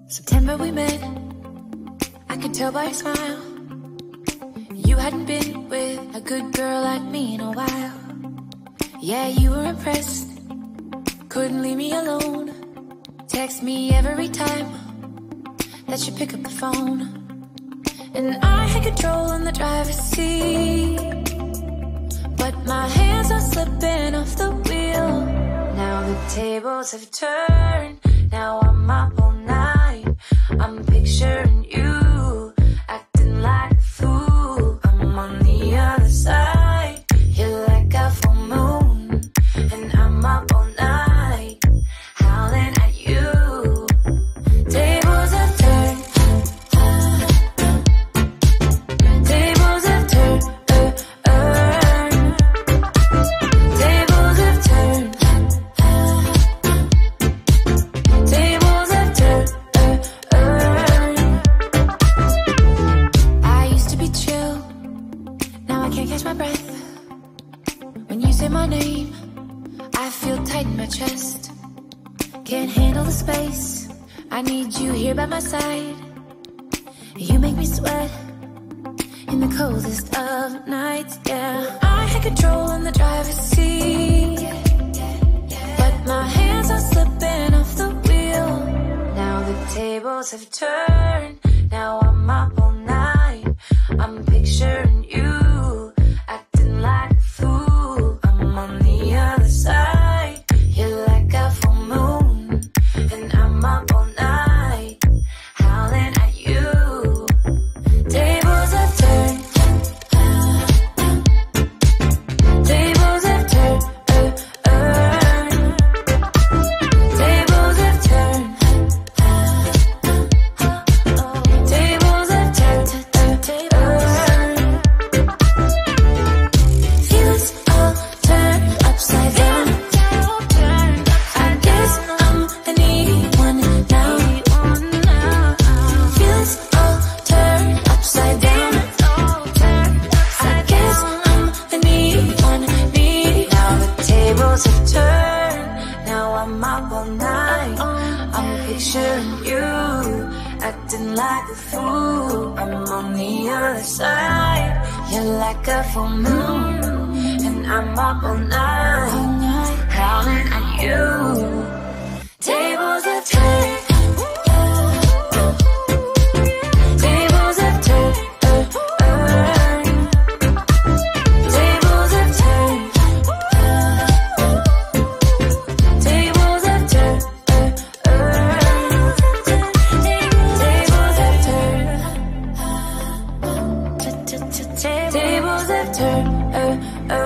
September we met, I could tell by your smile. You hadn't been with a good girl like me in a while. Yeah, you were impressed, couldn't leave me alone. Text me every time that you pick up the phone. And I had control in the driver's seat, but my hands are slipping off the wheel. Now the tables have turned, now I'm up all night. I'm picturing you, acting like a fool. I'm on the other side, you're like a full moon. And I'm up all night, howling at you. Tables have turned, tables have turned, tables have turned, tables have turned. I used to be chill, now I can't catch my breath. When you say my name, I feel tight in my chest. Can't handle the space, I need you here by my side. You make me sweat in the coldest of nights, yeah. I had control in the driver's seat, but my hands are slipping off the wheel. Now the tables have turned, now I'm up all night. I'm picturing you, acting like a fool. I'm on the other side, you're like a full moon. And I'm up all night, howling at you. Tables have turned, tables have turned, tables have turned, tables have turned, feelings all turned upside down. I guess I'm the needy one now. Feelings all turned upside down. I guess I'm the needy one, needy. Now the tables have turned, now I'm up all night. I'm picturing you, acting like a fool. I'm on the other side, you're like a full moon. And I'm up all night, howling at you. Tables have turned, tables have turned, tables have turned, tables have turned, tables have turned, tables have turned.